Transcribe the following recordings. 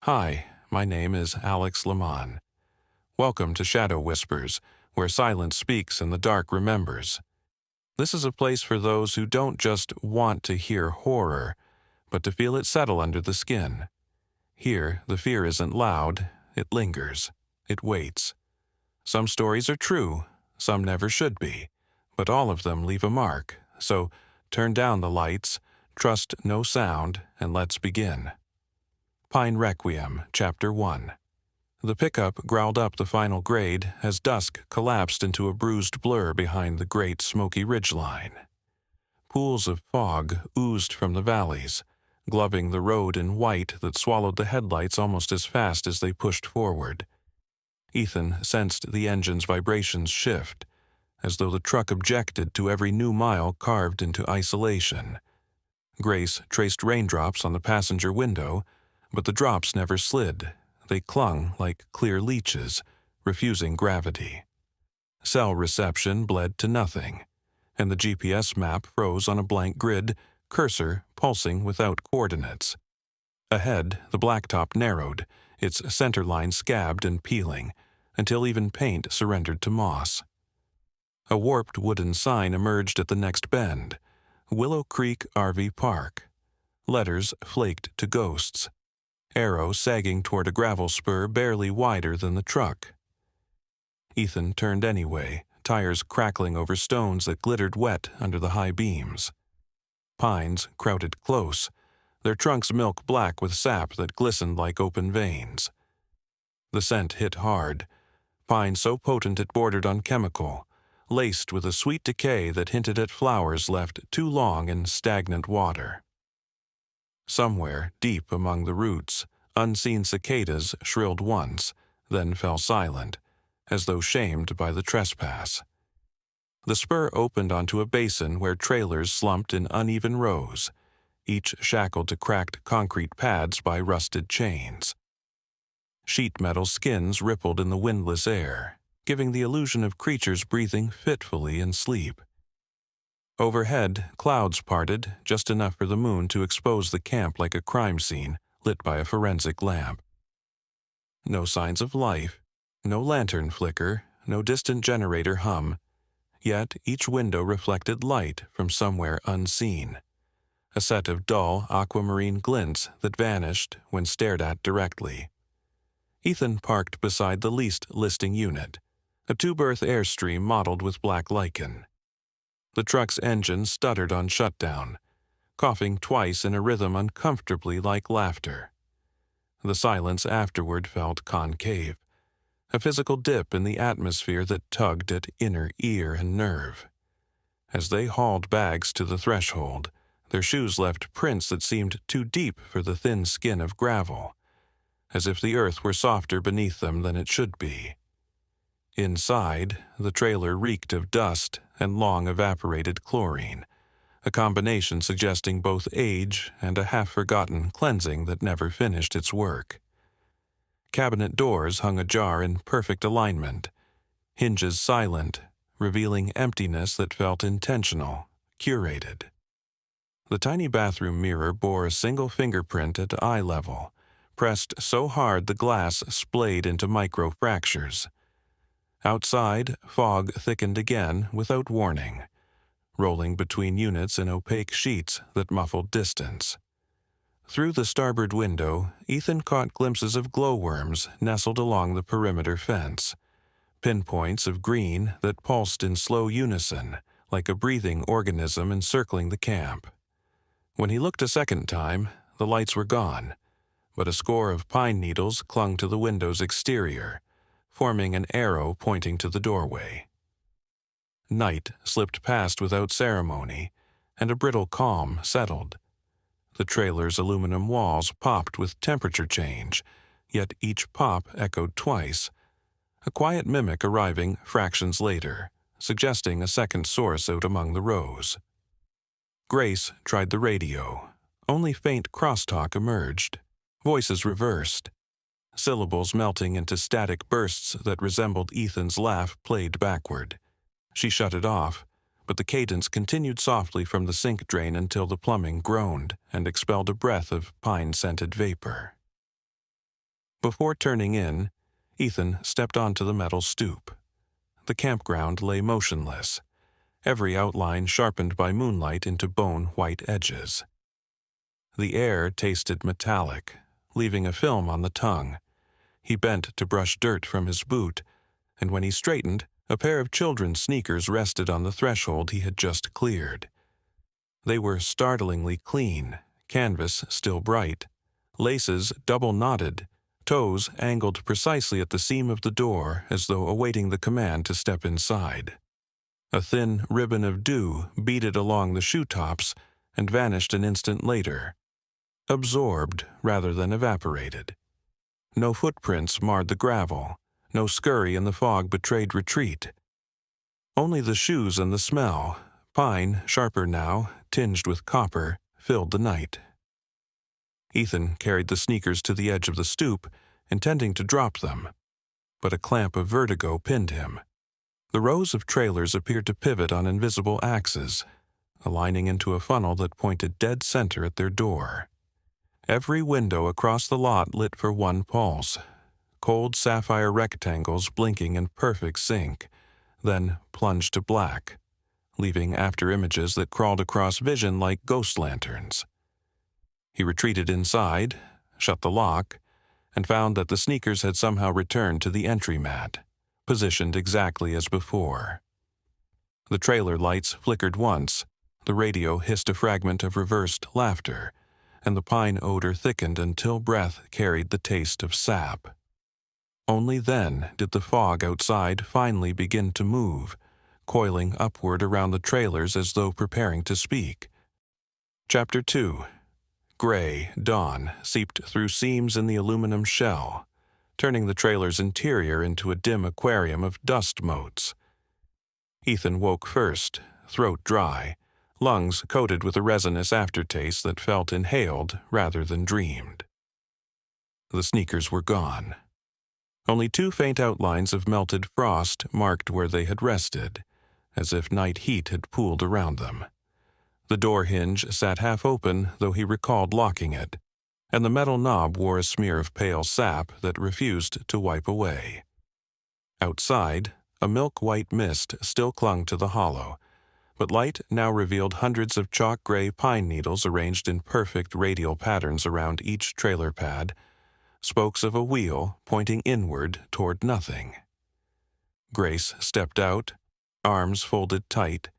Hi, my name is Alex Lemon. Welcome to Shadow Whispers, where silence speaks and the dark remembers. This is a place for those who don't just want to hear horror, but to feel it settle under the skin. Here, the fear isn't loud, it lingers, it waits. Some stories are true, some never should be, but all of them leave a mark, so turn down the lights, trust no sound, and let's begin. Pine Requiem, Chapter 1. The pickup growled up the final grade as dusk collapsed into a bruised blur behind the great smoky ridgeline. Pools of fog oozed from the valleys, gloving the road in white that swallowed the headlights almost as fast as they pushed forward. Ethan sensed the engine's vibrations shift, as though the truck objected to every new mile carved into isolation. Grace traced raindrops on the passenger window, but the drops never slid. They clung like clear leeches, refusing gravity. Cell reception bled to nothing, and the GPS map froze on a blank grid, cursor pulsing without coordinates. Ahead, the blacktop narrowed, its center line scabbed and peeling, until even paint surrendered to moss. A warped wooden sign emerged at the next bend. Willow Creek RV Park. Letters flaked to ghosts. Arrow sagging toward a gravel spur barely wider than the truck. Ethan turned anyway, tires crackling over stones that glittered wet under the high beams. Pines crowded close, their trunks milk black with sap that glistened like open veins. The scent hit hard, pine so potent it bordered on chemical, laced with a sweet decay that hinted at flowers left too long in stagnant water. Somewhere, deep among the roots, unseen cicadas shrilled once, then fell silent, as though shamed by the trespass. The spur opened onto a basin where trailers slumped in uneven rows, each shackled to cracked concrete pads by rusted chains. Sheet metal skins rippled in the windless air, giving the illusion of creatures breathing fitfully in sleep. Overhead, clouds parted, just enough for the moon to expose the camp like a crime scene lit by a forensic lamp. No signs of life, no lantern flicker, no distant generator hum, yet each window reflected light from somewhere unseen. A set of dull aquamarine glints that vanished when stared at directly. Ethan parked beside the least listing unit, a two-berth Airstream mottled with black lichen. The truck's engine stuttered on shutdown, coughing twice in a rhythm uncomfortably like laughter. The silence afterward felt concave, a physical dip in the atmosphere that tugged at inner ear and nerve. As they hauled bags to the threshold, their shoes left prints that seemed too deep for the thin skin of gravel, as if the earth were softer beneath them than it should be. Inside, the trailer reeked of dust and long-evaporated chlorine, a combination suggesting both age and a half-forgotten cleansing that never finished its work. Cabinet doors hung ajar in perfect alignment, hinges silent, revealing emptiness that felt intentional, curated. The tiny bathroom mirror bore a single fingerprint at eye level, pressed so hard the glass splayed into micro-fractures. Outside, fog thickened again without warning, rolling between units in opaque sheets that muffled distance. Through the starboard window, Ethan caught glimpses of glowworms nestled along the perimeter fence, pinpoints of green that pulsed in slow unison, like a breathing organism encircling the camp. When he looked a second time, the lights were gone, but a score of pine needles clung to the window's exterior, forming an arrow pointing to the doorway. Night slipped past without ceremony, and a brittle calm settled. The trailer's aluminum walls popped with temperature change, yet each pop echoed twice, a quiet mimic arriving fractions later, suggesting a second source out among the rows. Grace tried the radio. Only faint crosstalk emerged, voices reversed. Syllables melting into static bursts that resembled Ethan's laugh played backward. She shut it off, but the cadence continued softly from the sink drain until the plumbing groaned and expelled a breath of pine-scented vapor. Before turning in, Ethan stepped onto the metal stoop. The campground lay motionless, every outline sharpened by moonlight into bone-white edges. The air tasted metallic, leaving a film on the tongue. He bent to brush dirt from his boot, and when he straightened, a pair of children's sneakers rested on the threshold he had just cleared. They were startlingly clean, canvas still bright, laces double-knotted, toes angled precisely at the seam of the door as though awaiting the command to step inside. A thin ribbon of dew beaded along the shoe tops and vanished an instant later, absorbed rather than evaporated. No footprints marred the gravel, no scurry in the fog betrayed retreat. Only the shoes and the smell, pine sharper now, tinged with copper, filled the night. Ethan carried the sneakers to the edge of the stoop, intending to drop them, but a clamp of vertigo pinned him. The rows of trailers appeared to pivot on invisible axes, aligning into a funnel that pointed dead center at their door. Every window across the lot lit for one pulse, cold sapphire rectangles blinking in perfect sync, then plunged to black, leaving after images that crawled across vision like ghost lanterns. He retreated inside, shut the lock, and found that the sneakers had somehow returned to the entry mat, positioned exactly as before. The trailer lights flickered once, the radio hissed a fragment of reversed laughter, and the pine odor thickened until breath carried the taste of sap. Only then did the fog outside finally begin to move, coiling upward around the trailers as though preparing to speak. Chapter 2. Gray dawn seeped through seams in the aluminum shell, turning the trailer's interior into a dim aquarium of dust motes. Ethan woke first, throat dry, lungs coated with a resinous aftertaste that felt inhaled rather than dreamed. The sneakers were gone. Only two faint outlines of melted frost marked where they had rested, as if night heat had pooled around them. The door hinge sat half open, though he recalled locking it, and the metal knob wore a smear of pale sap that refused to wipe away. Outside, a milk-white mist still clung to the hollow, but light now revealed hundreds of chalk-gray pine needles arranged in perfect radial patterns around each trailer pad, spokes of a wheel pointing inward toward nothing. Grace stepped out, arms folded tight,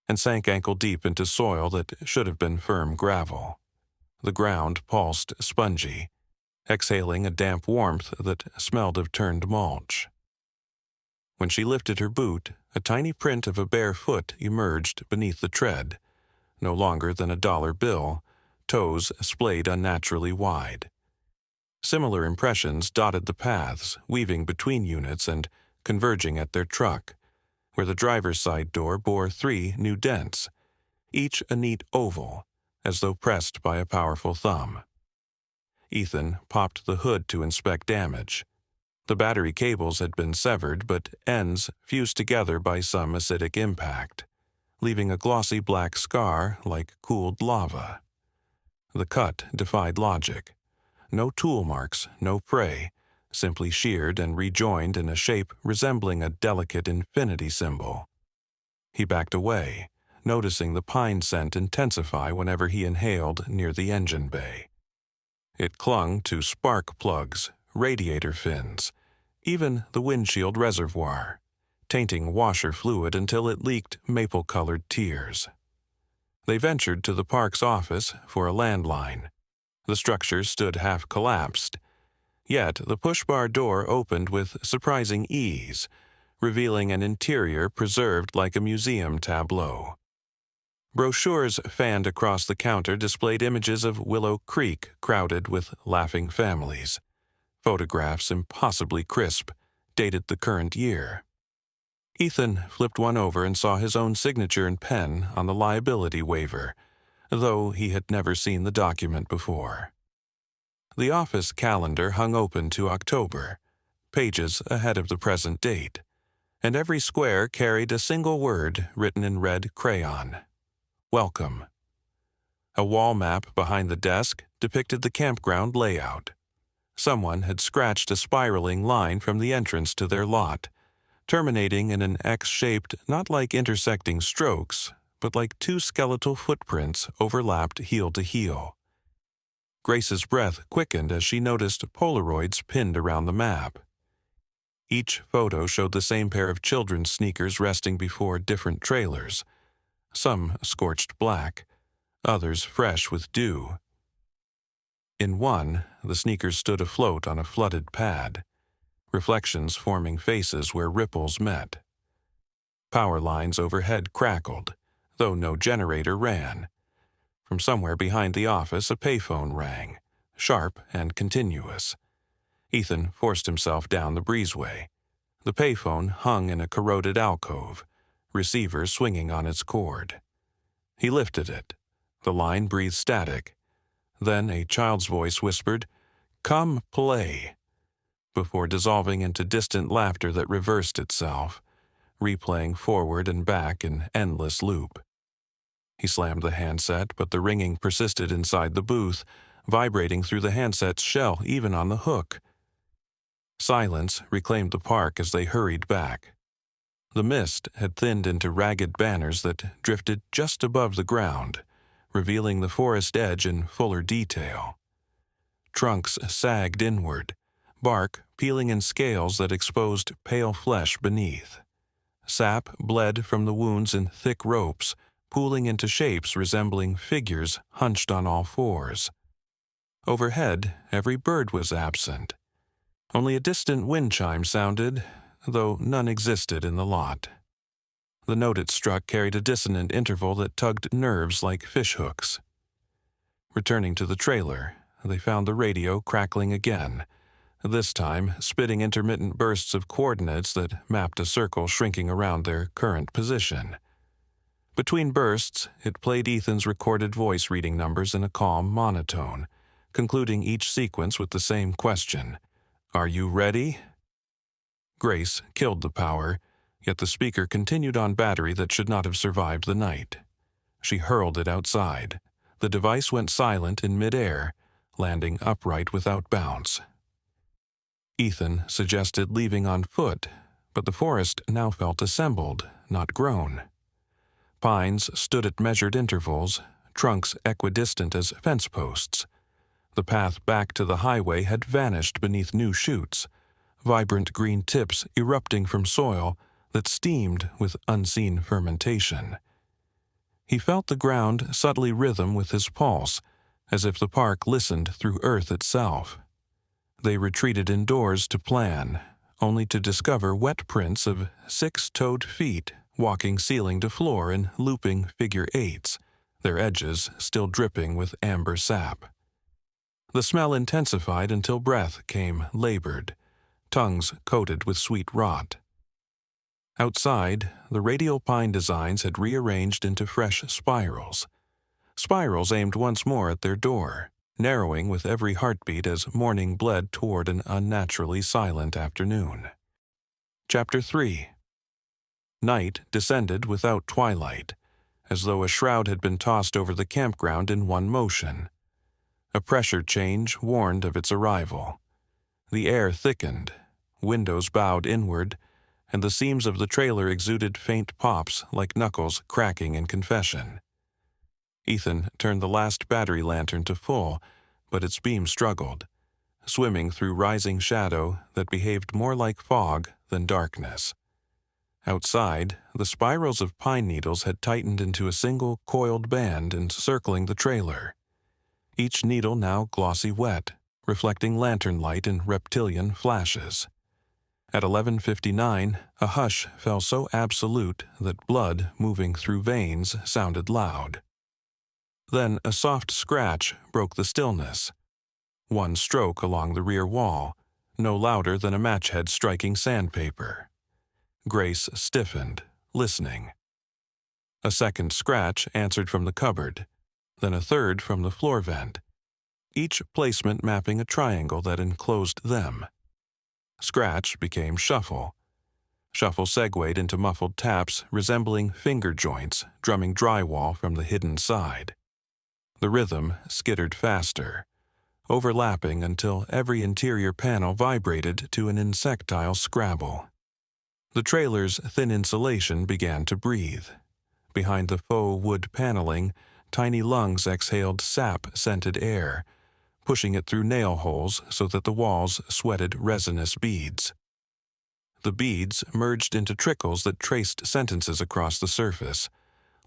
and sank ankle-deep into soil that should have been firm gravel. The ground pulsed spongy, exhaling a damp warmth that smelled of turned mulch. When she lifted her boot, a tiny print of a bare foot emerged beneath the tread, no longer than a dollar bill, toes splayed unnaturally wide. Similar impressions dotted the paths, weaving between units and converging at their truck, where the driver's side door bore 3 new dents, each a neat oval, as though pressed by a powerful thumb. Ethan popped the hood to inspect damage. The battery cables had been severed, but ends fused together by some acidic impact, leaving a glossy black scar like cooled lava. The cut defied logic. No tool marks, no prey, simply sheared and rejoined in a shape resembling a delicate infinity symbol. He backed away, noticing the pine scent intensify whenever he inhaled near the engine bay. It clung to spark plugs, radiator fins, even the windshield reservoir, tainting washer fluid until it leaked maple-colored tears. They ventured to the park's office for a landline. The structure stood half-collapsed, yet the push-bar door opened with surprising ease, revealing an interior preserved like a museum tableau. Brochures fanned across the counter displayed images of Willow Creek crowded with laughing families. Photographs impossibly crisp, dated the current year. Ethan flipped one over and saw his own signature and pen on the liability waiver, though he had never seen the document before. The office calendar hung open to October, pages ahead of the present date, and every square carried a single word written in red crayon: Welcome. A wall map behind the desk depicted the campground layout. Someone had scratched a spiraling line from the entrance to their lot, terminating in an X-shaped, not like intersecting strokes, but like two skeletal footprints overlapped heel to heel. Grace's breath quickened as she noticed Polaroids pinned around the map. Each photo showed the same pair of children's sneakers resting before different trailers, some scorched black, others fresh with dew. In one, the sneakers stood afloat on a flooded pad, reflections forming faces where ripples met. Power lines overhead crackled, though no generator ran. From somewhere behind the office, a payphone rang, sharp and continuous. Ethan forced himself down the breezeway. The payphone hung in a corroded alcove, receiver swinging on its cord. He lifted it. The line breathed static. Then a child's voice whispered, "Come play," before dissolving into distant laughter that reversed itself, replaying forward and back in endless loop. He slammed the handset, but the ringing persisted inside the booth, vibrating through the handset's shell even on the hook. Silence reclaimed the park as they hurried back. The mist had thinned into ragged banners that drifted just above the ground, revealing the forest edge in fuller detail. Trunks sagged inward, bark peeling in scales that exposed pale flesh beneath. Sap bled from the wounds in thick ropes, pooling into shapes resembling figures hunched on all fours. Overhead, every bird was absent. Only a distant wind chime sounded, though none existed in the lot. The note it struck carried a dissonant interval that tugged nerves like fishhooks. Returning to the trailer, they found the radio crackling again, this time spitting intermittent bursts of coordinates that mapped a circle shrinking around their current position. Between bursts, it played Ethan's recorded voice reading numbers in a calm monotone, concluding each sequence with the same question, "Are you ready?" Grace killed the power, yet the speaker continued on battery that should not have survived the night. She hurled it outside. The device went silent in midair, landing upright without bounce. Ethan suggested leaving on foot, but the forest now felt assembled, not grown. Pines stood at measured intervals, trunks equidistant as fence posts. The path back to the highway had vanished beneath new shoots, vibrant green tips erupting from soil that steamed with unseen fermentation. He felt the ground subtly rhythm with his pulse, as if the park listened through earth itself. They retreated indoors to plan, only to discover wet prints of 6-toed feet walking ceiling to floor in looping figure eights, their edges still dripping with amber sap. The smell intensified until breath came labored, tongues coated with sweet rot. Outside, the radial pine designs had rearranged into fresh spirals. Spirals aimed once more at their door, narrowing with every heartbeat as morning bled toward an unnaturally silent afternoon. Chapter 3. Night descended without twilight, as though a shroud had been tossed over the campground in one motion. A pressure change warned of its arrival. The air thickened, windows bowed inward, and the seams of the trailer exuded faint pops like knuckles cracking in confession. Ethan turned the last battery lantern to full, but its beam struggled, swimming through rising shadow that behaved more like fog than darkness. Outside, the spirals of pine needles had tightened into a single coiled band encircling the trailer, each needle now glossy wet, reflecting lantern light in reptilian flashes. At 11:59, a hush fell so absolute that blood moving through veins sounded loud. Then a soft scratch broke the stillness. One stroke along the rear wall, no louder than a match head striking sandpaper. Grace stiffened, listening. A second scratch answered from the cupboard, then a third from the floor vent, each placement mapping a triangle that enclosed them. Scratch became shuffle. Shuffle segued into muffled taps resembling finger joints drumming drywall from the hidden side. The rhythm skittered faster. overlapping until every interior panel vibrated to an insectile scrabble. The trailer's thin insulation began to breathe. Behind the faux wood paneling, tiny lungs exhaled sap-scented air, pushing it through nail holes so that the walls sweated resinous beads. The beads merged into trickles that traced sentences across the surface,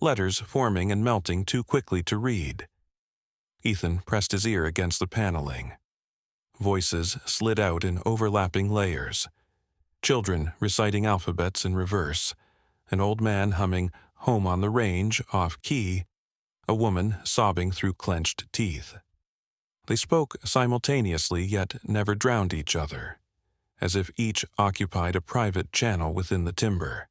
letters forming and melting too quickly to read. Ethan pressed his ear against the paneling. Voices slid out in overlapping layers. Children reciting alphabets in reverse, an old man humming "Home on the Range" off-key, a woman sobbing through clenched teeth. They spoke simultaneously yet never drowned each other, as if each occupied a private channel within the timber.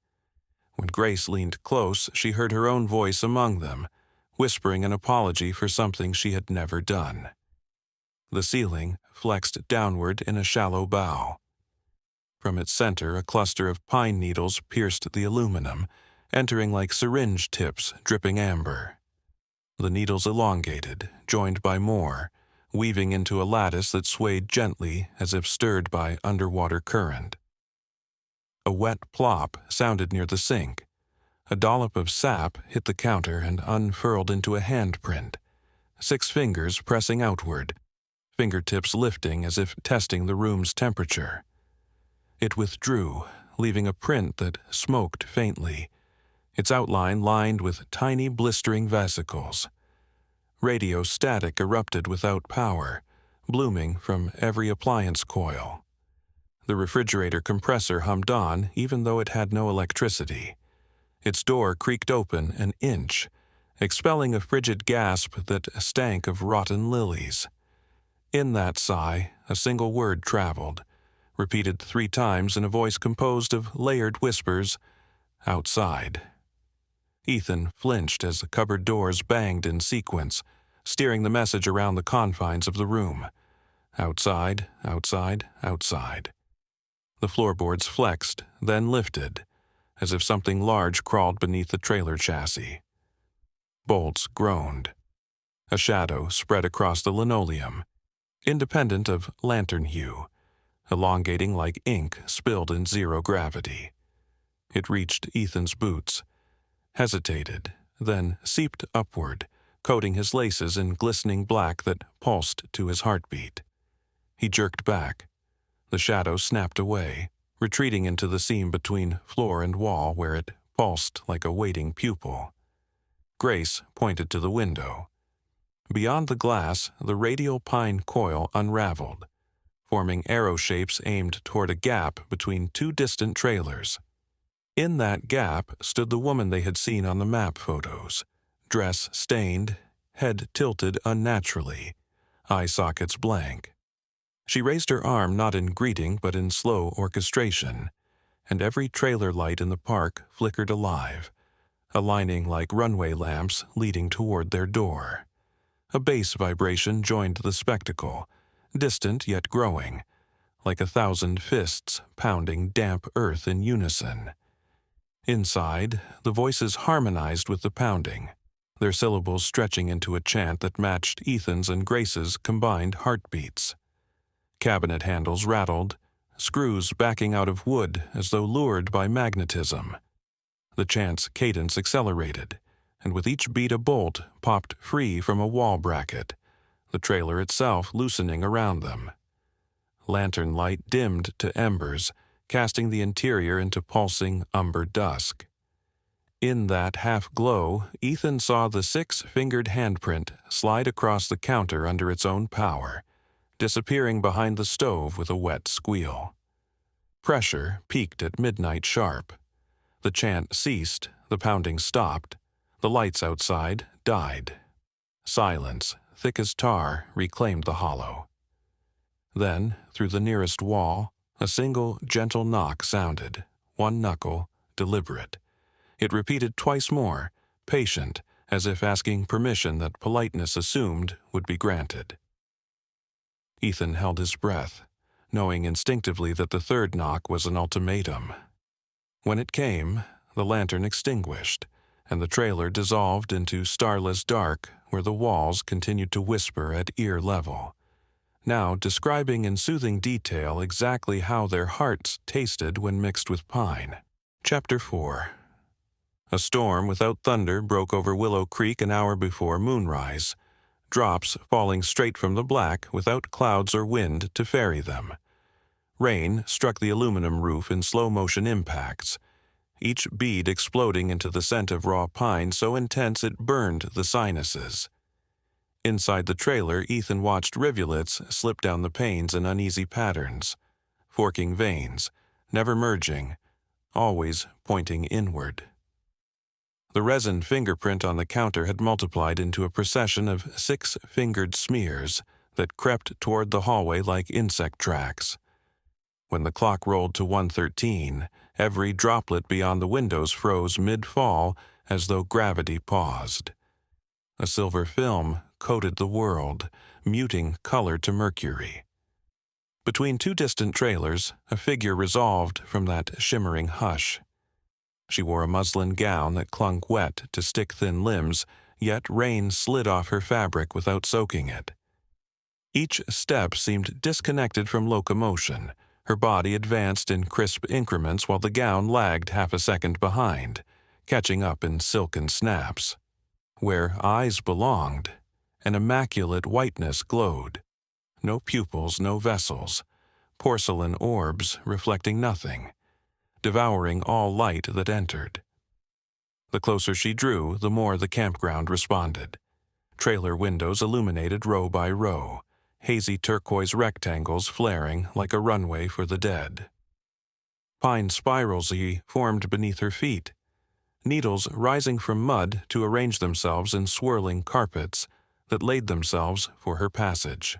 When Grace leaned close, she heard her own voice among them, whispering an apology for something she had never done. The ceiling flexed downward in a shallow bow. From its center, a cluster of pine needles pierced the aluminum, entering like syringe tips dripping amber. The needles elongated, joined by more, weaving into a lattice that swayed gently as if stirred by underwater current. A wet plop sounded near the sink. A dollop of sap hit the counter and unfurled into a handprint, 6 fingers pressing outward, fingertips lifting as if testing the room's temperature. It withdrew, leaving a print that smoked faintly, its outline lined with tiny blistering vesicles. Radio static erupted without power, blooming from every appliance coil. The refrigerator compressor hummed on even though it had no electricity. Its door creaked open an inch, expelling a frigid gasp that stank of rotten lilies. In that sigh, a single word traveled, repeated 3 times in a voice composed of layered whispers, "Outside." Ethan flinched as the cupboard doors banged in sequence, steering the message around the confines of the room. Outside, outside, outside. The floorboards flexed, then lifted, as if something large crawled beneath the trailer chassis. Bolts groaned. A shadow spread across the linoleum, independent of lantern hue, elongating like ink spilled in zero gravity. It reached Ethan's boots, hesitated, then seeped upward, coating his laces in glistening black that pulsed to his heartbeat. He jerked back. The shadow snapped away, retreating into the seam between floor and wall where it pulsed like a waiting pupil. Grace pointed to the window. Beyond the glass, the radial pine coil unraveled, forming arrow shapes aimed toward a gap between 2 distant trailers. In that gap stood the woman they had seen on the map photos, dress stained, head tilted unnaturally, eye sockets blank. She raised her arm not in greeting but in slow orchestration, and every trailer light in the park flickered alive, aligning like runway lamps leading toward their door. A bass vibration joined the spectacle, distant yet growing, like 1,000 fists pounding damp earth in unison. Inside, the voices harmonized with the pounding, their syllables stretching into a chant that matched Ethan's and Grace's combined heartbeats. Cabinet handles rattled, screws backing out of wood as though lured by magnetism. The chant's cadence accelerated, and with each beat a bolt popped free from a wall bracket, the trailer itself loosening around them. Lantern light dimmed to embers, casting the interior into pulsing umber dusk. In that half-glow, Ethan saw the 6-fingered handprint slide across the counter under its own power, disappearing behind the stove with a wet squeal. Pressure peaked at midnight sharp. The chant ceased, the pounding stopped, the lights outside died. Silence, thick as tar, reclaimed the hollow. Then, through the nearest wall, a single gentle knock sounded, 1 knuckle, deliberate. It repeated twice more, patient, as if asking permission that politeness assumed would be granted. Ethan held his breath, knowing instinctively that the 3rd knock was an ultimatum. When it came, the lantern extinguished, and the trailer dissolved into starless dark where the walls continued to whisper at ear level. now describing in soothing detail exactly how their hearts tasted when mixed with pine. Chapter 4. A storm without thunder broke over Willow Creek an hour before moonrise, drops falling straight from the black without clouds or wind to ferry them. Rain struck the aluminum roof in slow-motion impacts, each bead exploding into the scent of raw pine so intense it burned the sinuses. Inside the trailer, Ethan watched rivulets slip down the panes in uneasy patterns, forking veins, never merging, always pointing inward. The resin fingerprint on the counter had multiplied into a procession of 6-fingered smears that crept toward the hallway like insect tracks. When the clock rolled to 1:13, every droplet beyond the windows froze mid-fall as though gravity paused. A silver film coated the world, muting color to mercury. Between two distant trailers, a figure resolved from that shimmering hush. She wore a muslin gown that clung wet to stick-thin limbs, yet rain slid off her fabric without soaking it. Each step seemed disconnected from locomotion. Her body advanced in crisp increments while the gown lagged half a second behind, catching up in silken snaps. Where eyes belonged, an immaculate whiteness glowed. No pupils, no vessels, porcelain orbs reflecting nothing, devouring all light that entered. The closer she drew, the more the campground responded. Trailer windows illuminated row by row, hazy turquoise rectangles flaring like a runway for the dead. Pine spirals formed beneath her feet, needles rising from mud to arrange themselves in swirling carpets that laid themselves for her passage.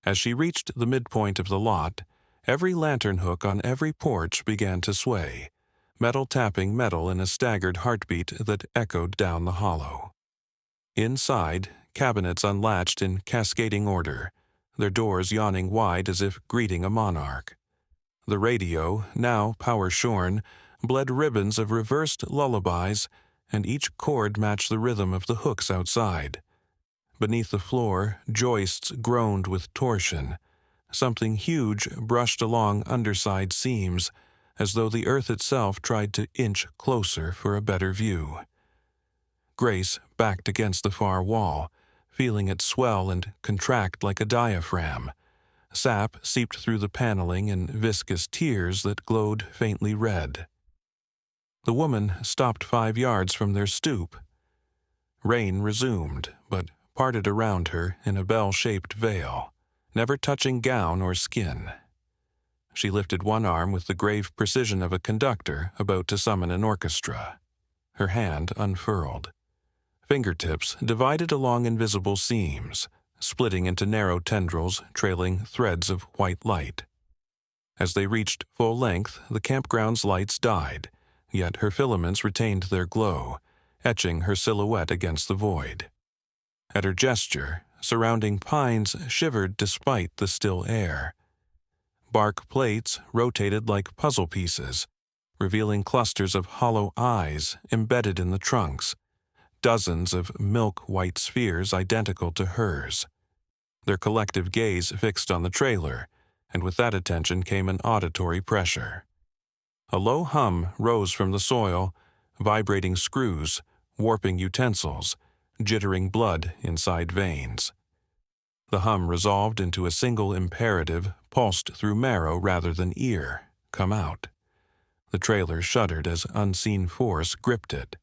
As she reached the midpoint of the lot, every lantern hook on every porch began to sway, metal tapping metal in a staggered heartbeat that echoed down the hollow. Inside, cabinets unlatched in cascading order, their doors yawning wide as if greeting a monarch. The radio, now power-shorn, bled ribbons of reversed lullabies, and each chord matched the rhythm of the hooks outside. Beneath the floor, joists groaned with torsion. Something huge brushed along underside seams, as though the earth itself tried to inch closer for a better view. Grace backed against the far wall, feeling it swell and contract like a diaphragm. Sap seeped through the paneling in viscous tears that glowed faintly red. The woman stopped 5 yards from their stoop. Rain resumed, but parted around her in a bell-shaped veil, never touching gown or skin. She lifted one arm with the grave precision of a conductor about to summon an orchestra. Her hand unfurled. Fingertips divided along invisible seams, splitting into narrow tendrils trailing threads of white light. As they reached full length, the campground's lights died, yet her filaments retained their glow, etching her silhouette against the void. At her gesture, surrounding pines shivered despite the still air. Bark plates rotated like puzzle pieces, revealing clusters of hollow eyes embedded in the trunks, dozens of milk-white spheres identical to hers. Their collective gaze fixed on the trailer, and with that attention came an auditory pressure. A low hum rose from the soil, vibrating screws, warping utensils, jittering blood inside veins. The hum resolved into a single imperative, pulsed through marrow rather than ear: come out. The trailer shuddered as unseen force gripped it.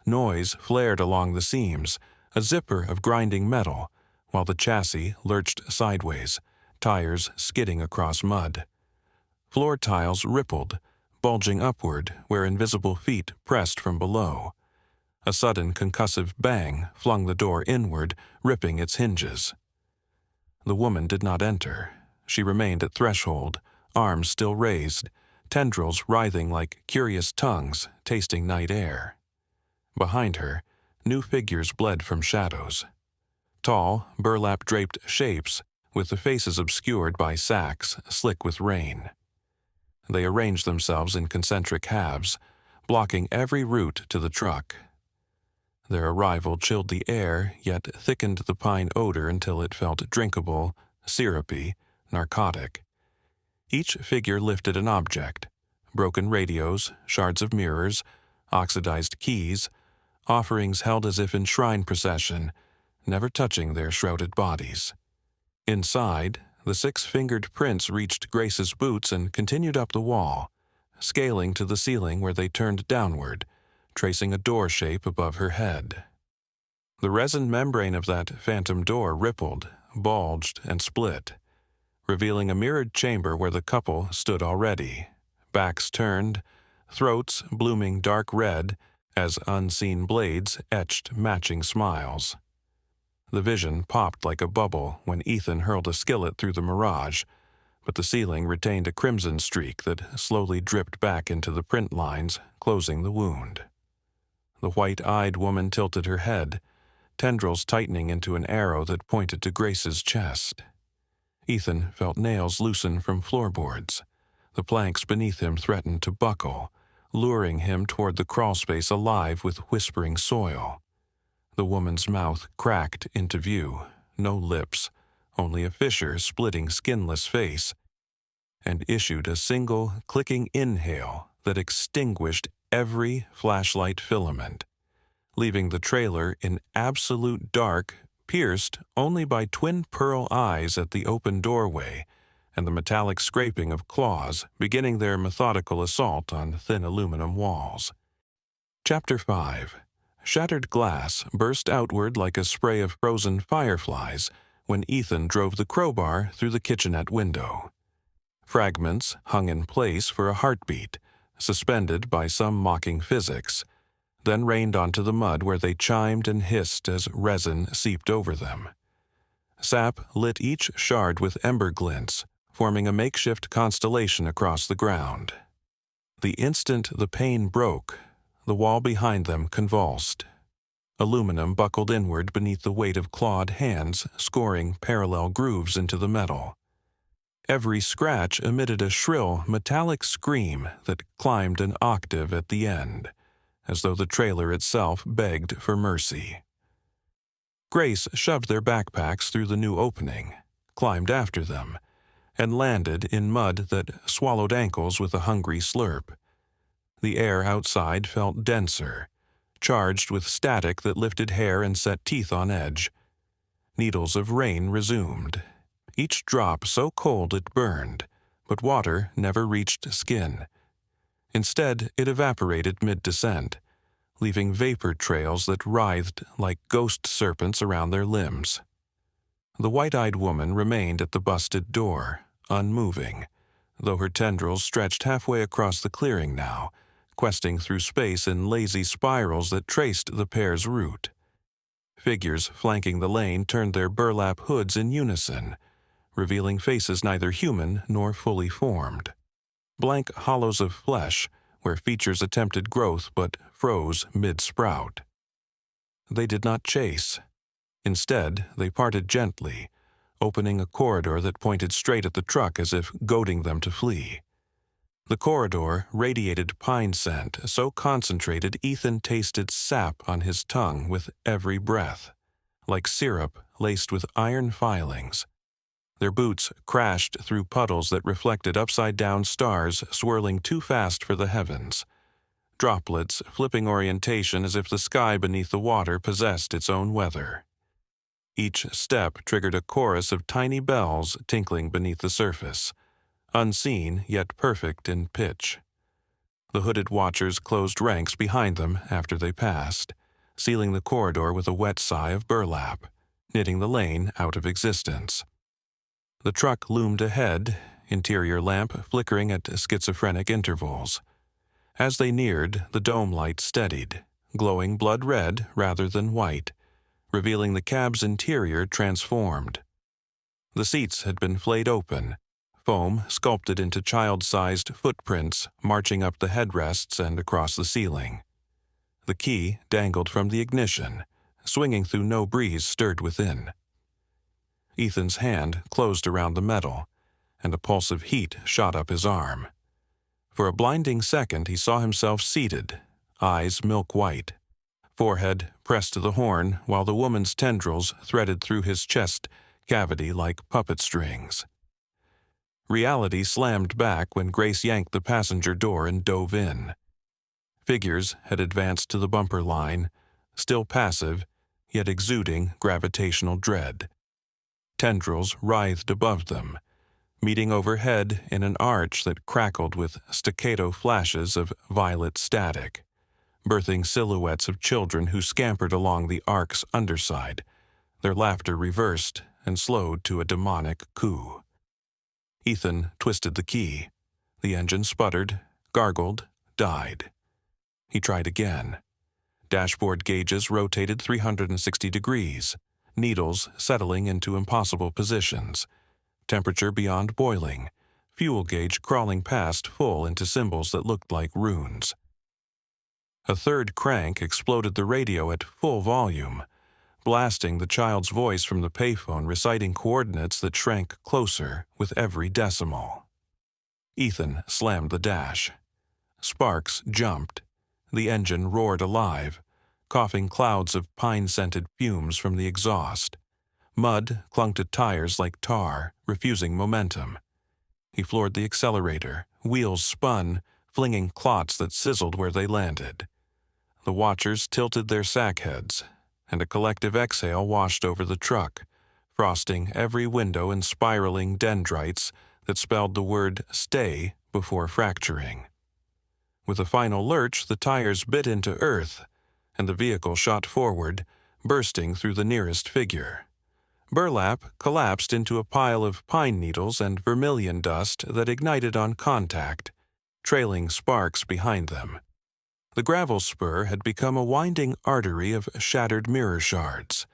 Noise flared along the seams, a zipper of grinding metal, while the chassis lurched sideways, tires skidding across mud. Floor tiles rippled, bulging upward where invisible feet pressed from below. A sudden concussive bang flung the door inward, ripping its hinges. The woman did not enter. She remained at threshold, arms still raised, tendrils writhing like curious tongues tasting night air. Behind her, new figures bled from shadows. Tall, burlap-draped shapes, with the faces obscured by sacks slick with rain. They arranged themselves in concentric halves, blocking every route to the truck. Their arrival chilled the air, yet thickened the pine odor until it felt drinkable, syrupy, narcotic. Each figure lifted an object: broken radios, shards of mirrors, oxidized keys, offerings held as if in shrine procession, never touching their shrouded bodies. Inside, the six-fingered prints reached Grace's boots and continued up the wall, scaling to the ceiling where they turned downward, tracing a door shape above her head. The resin membrane of that phantom door rippled, bulged, and split, revealing a mirrored chamber where the couple stood already, backs turned, throats blooming dark red as unseen blades etched matching smiles. The vision popped like a bubble when Ethan hurled a skillet through the mirage, but the ceiling retained a crimson streak that slowly dripped back into the print lines, closing the wound. The white-eyed woman tilted her head, tendrils tightening into an arrow that pointed to Grace's chest. Ethan felt nails loosen from floorboards. The planks beneath him threatened to buckle, luring him toward the crawlspace alive with whispering soil. The woman's mouth cracked into view, no lips, only a fissure splitting skinless face, and issued a single clicking inhale that extinguished every flashlight filament, leaving the trailer in absolute dark, pierced only by twin pearl eyes at the open doorway and the metallic scraping of claws beginning their methodical assault on thin aluminum walls. Chapter 5. Shattered glass burst outward like a spray of frozen fireflies when Ethan drove the crowbar through the kitchenette window. Fragments hung in place for a heartbeat, suspended by some mocking physics, then rained onto the mud where they chimed and hissed as resin seeped over them. Sap lit each shard with ember glints, forming a makeshift constellation across the ground. The instant the pane broke, the wall behind them convulsed. Aluminum buckled inward beneath the weight of clawed hands, scoring parallel grooves into the metal. Every scratch emitted a shrill, metallic scream that climbed an octave at the end, as though the trailer itself begged for mercy. Grace shoved their backpacks through the new opening, climbed after them, and landed in mud that swallowed ankles with a hungry slurp. The air outside felt denser, charged with static that lifted hair and set teeth on edge. Needles of rain resumed, each drop so cold it burned, but water never reached skin. Instead, it evaporated mid-descent, leaving vapor trails that writhed like ghost serpents around their limbs. The white-eyed woman remained at the busted door, unmoving, though her tendrils stretched halfway across the clearing now, questing through space in lazy spirals that traced the pair's route. Figures flanking the lane turned their burlap hoods in unison, revealing faces neither human nor fully formed. Blank hollows of flesh where features attempted growth but froze mid-sprout. They did not chase. Instead, they parted gently, opening a corridor that pointed straight at the truck as if goading them to flee. The corridor radiated pine scent so concentrated Ethan tasted sap on his tongue with every breath, like syrup laced with iron filings. Their boots crashed through puddles that reflected upside-down stars swirling too fast for the heavens, droplets flipping orientation as if the sky beneath the water possessed its own weather. Each step triggered a chorus of tiny bells tinkling beneath the surface, unseen yet perfect in pitch. The hooded watchers closed ranks behind them after they passed, sealing the corridor with a wet sigh of burlap, knitting the lane out of existence. The truck loomed ahead, interior lamp flickering at schizophrenic intervals. As they neared, the dome light steadied, glowing blood red rather than white, revealing the cab's interior transformed. The seats had been flayed open, foam sculpted into child-sized footprints marching up the headrests and across the ceiling. The key dangled from the ignition, swinging through no breeze stirred within. Ethan's hand closed around the metal, and a pulse of heat shot up his arm. For a blinding second he saw himself seated, eyes milk-white, forehead pressed to the horn while the woman's tendrils threaded through his chest, cavity like puppet strings. Reality slammed back when Grace yanked the passenger door and dove in. Figures had advanced to the bumper line, still passive, yet exuding gravitational dread. Tendrils writhed above them, meeting overhead in an arch that crackled with staccato flashes of violet static, birthing silhouettes of children who scampered along the arc's underside, their laughter reversed and slowed to a demonic coo. Ethan twisted the key. The engine sputtered, gargled, died. He tried again. Dashboard gauges rotated 360 degrees, needles settling into impossible positions, temperature beyond boiling, fuel gauge crawling past full into symbols that looked like runes. A third crank exploded the radio at full volume, blasting the child's voice from the payphone reciting coordinates that shrank closer with every decimal. Ethan slammed the dash. Sparks jumped. The engine roared alive, coughing clouds of pine-scented fumes from the exhaust. Mud clung to tires like tar, refusing momentum. He floored the accelerator. Wheels spun, flinging clots that sizzled where they landed. The watchers tilted their sack heads, and a collective exhale washed over the truck, frosting every window in spiraling dendrites that spelled the word "stay" before fracturing. With a final lurch, the tires bit into earth, and the vehicle shot forward, bursting through the nearest figure. Burlap collapsed into a pile of pine needles and vermilion dust that ignited on contact, trailing sparks behind them. The gravel spur had become a winding artery of shattered mirror shards,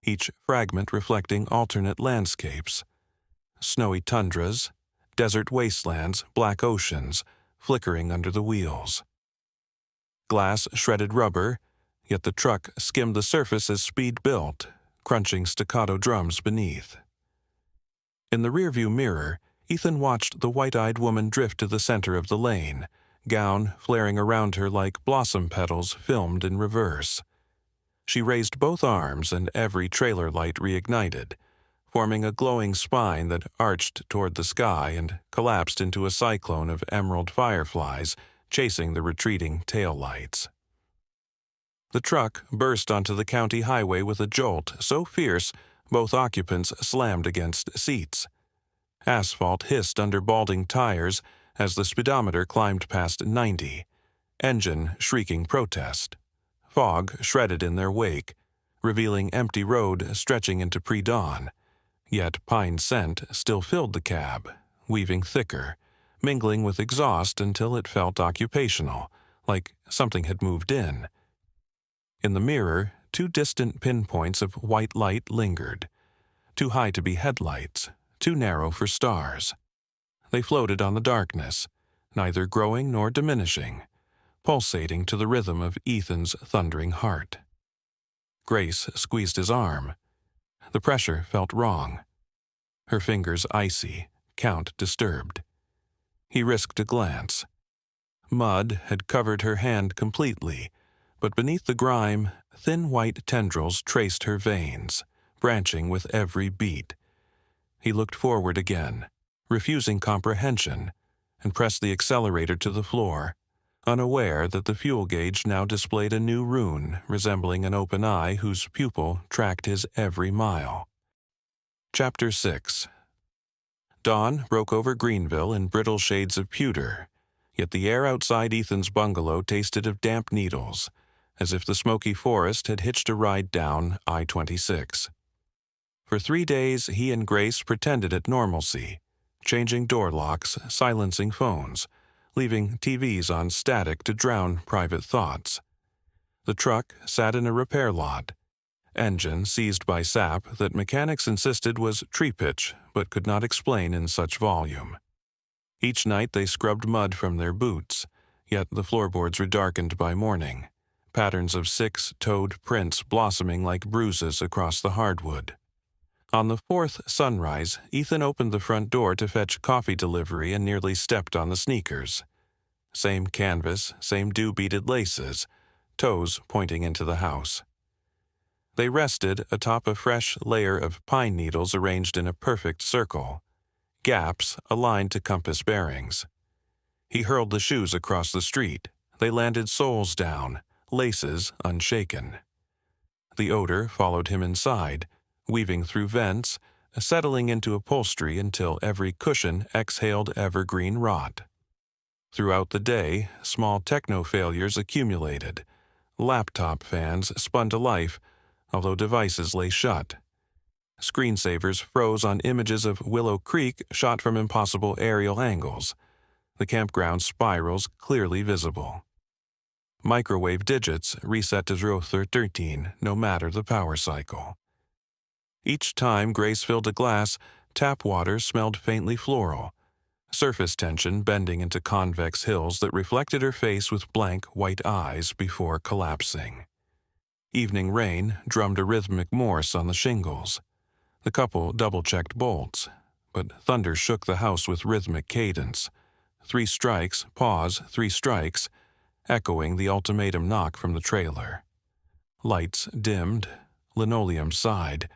each fragment reflecting alternate landscapes: snowy tundras, desert wastelands, black oceans, flickering under the wheels. Glass shredded rubber, yet the truck skimmed the surface as speed built, crunching staccato drums beneath. In the rearview mirror, Ethan watched the white-eyed woman drift to the center of the lane, gown flaring around her like blossom petals filmed in reverse. She raised both arms and every trailer light reignited, forming a glowing spine that arched toward the sky and collapsed into a cyclone of emerald fireflies chasing the retreating taillights. The truck burst onto the county highway with a jolt so fierce both occupants slammed against seats. Asphalt hissed under balding tires as the speedometer climbed past 90, engine shrieking protest. Fog shredded in their wake, revealing empty road stretching into pre-dawn. Yet pine scent still filled the cab, weaving thicker, mingling with exhaust until it felt occupational, like something had moved in. In the mirror, two distant pinpoints of white light lingered, too high to be headlights, too narrow for stars. They floated on the darkness, neither growing nor diminishing, pulsating to the rhythm of Ethan's thundering heart. Grace squeezed his arm. The pressure felt wrong. Her fingers icy, count disturbed. He risked a glance. Mud had covered her hand completely, but beneath the grime, thin white tendrils traced her veins, branching with every beat. He looked forward again, refusing comprehension, and pressed the accelerator to the floor, unaware that the fuel gauge now displayed a new rune resembling an open eye whose pupil tracked his every mile. Chapter 6. Dawn broke over Greenville in brittle shades of pewter, yet the air outside Ethan's bungalow tasted of damp needles, as if the smoky forest had hitched a ride down I-26. For 3 days he and Grace pretended at normalcy, changing door locks, silencing phones, leaving TVs on static to drown private thoughts. The truck sat in a repair lot, engine seized by sap that mechanics insisted was tree pitch but could not explain in such volume. Each night they scrubbed mud from their boots, yet the floorboards were darkened by morning, patterns of 6-toed prints blossoming like bruises across the hardwood. On the 4th sunrise, Ethan opened the front door to fetch coffee delivery and nearly stepped on the sneakers. Same canvas, same dew-beaded laces, toes pointing into the house. They rested atop a fresh layer of pine needles arranged in a perfect circle, gaps aligned to compass bearings. He hurled the shoes across the street. They landed soles down, laces unshaken. The odor followed him inside, weaving through vents, settling into upholstery until every cushion exhaled evergreen rot. Throughout the day, small techno failures accumulated. Laptop fans spun to life, although devices lay shut. Screensavers froze on images of Willow Creek shot from impossible aerial angles, the campground spirals clearly visible. Microwave digits reset to 013, no matter the power cycle. Each time Grace filled a glass, tap water smelled faintly floral, surface tension bending into convex hills that reflected her face with blank white eyes before collapsing. Evening rain drummed a rhythmic Morse on the shingles. The couple double-checked bolts, but thunder shook the house with rhythmic cadence. 3 strikes, pause, 3 strikes, echoing the ultimatum knock from the trailer. Lights dimmed, linoleum sighed.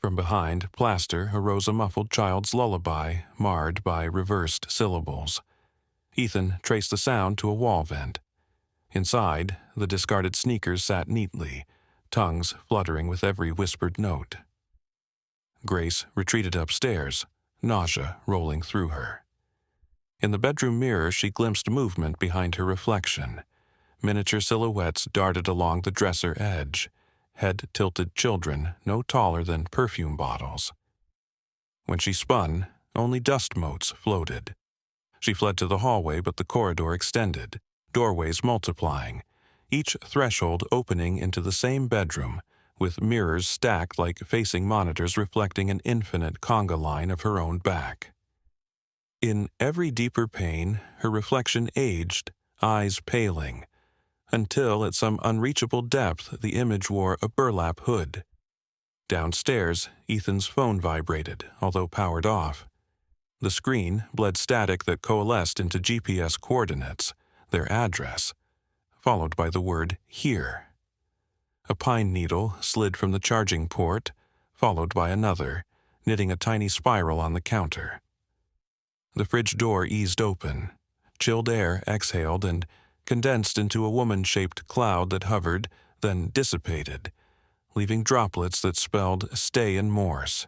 From behind plaster arose a muffled child's lullaby, marred by reversed syllables. Ethan traced the sound to a wall vent. Inside, the discarded sneakers sat neatly, tongues fluttering with every whispered note. Grace retreated upstairs, nausea rolling through her. In the bedroom mirror she glimpsed movement behind her reflection. Miniature silhouettes darted along the dresser edge, head-tilted children no taller than perfume bottles. When she spun, only dust motes floated. She fled to the hallway, but the corridor extended, doorways multiplying, each threshold opening into the same bedroom, with mirrors stacked like facing monitors reflecting an infinite conga line of her own back. In every deeper pane, her reflection aged, eyes paling, until at some unreachable depth the image wore a burlap hood. Downstairs, Ethan's phone vibrated, although powered off. The screen bled static that coalesced into GPS coordinates, their address, followed by the word "here." A pine needle slid from the charging port, followed by another, knitting a tiny spiral on the counter. The fridge door eased open. Chilled air exhaled and condensed into a woman-shaped cloud that hovered, then dissipated, leaving droplets that spelled "stay" in Morse.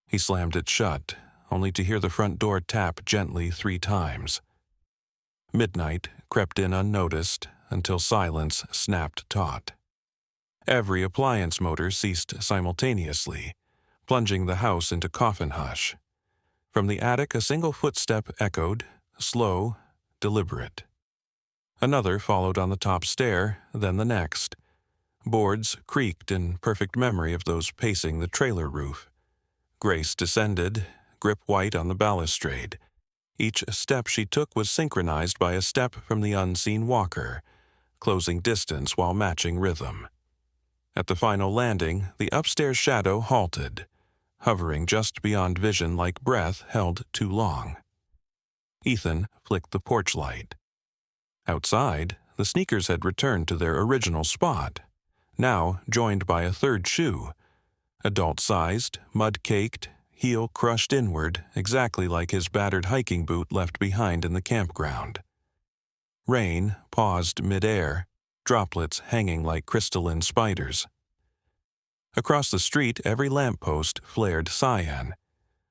He slammed it shut, only to hear the front door tap gently 3 times. Midnight crept in unnoticed until silence snapped taut. Every appliance motor ceased simultaneously, plunging the house into coffin hush. From the attic a single footstep echoed, slow, deliberate. Another followed on the top stair, then the next. Boards creaked in perfect memory of those pacing the trailer roof. Grace descended, grip white on the balustrade. Each step she took was synchronized by a step from the unseen walker, closing distance while matching rhythm. At the final landing, the upstairs shadow halted, hovering just beyond vision like breath held too long. Ethan flicked the porch light. Outside, the sneakers had returned to their original spot, now joined by a third shoe, adult-sized, mud-caked, heel crushed inward, exactly like his battered hiking boot left behind in the campground. Rain paused mid-air, droplets hanging like crystalline spiders. Across the street, every lamppost flared cyan,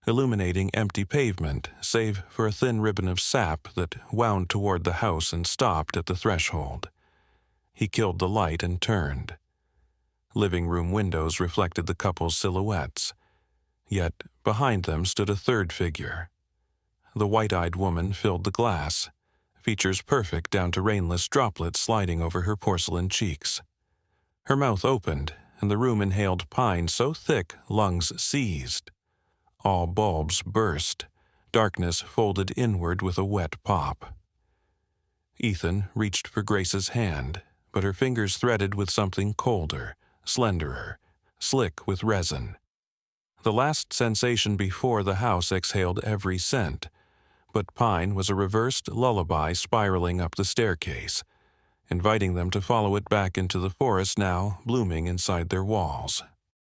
illuminating empty pavement save for a thin ribbon of sap that wound toward the house and stopped at the threshold. He killed the light and turned. Living room windows reflected the couple's silhouettes, yet behind them stood a third figure. The white-eyed woman filled the glass, features perfect down to rainless droplets sliding over her porcelain cheeks. Her mouth opened, and the room inhaled pine so thick lungs seized. All bulbs burst, darkness folded inward with a wet pop. Ethan reached for Grace's hand, but her fingers threaded with something colder, slenderer, slick with resin. The last sensation before the house exhaled every scent, but pine was a reversed lullaby spiraling up the staircase, inviting them to follow it back into the forest now blooming inside their walls.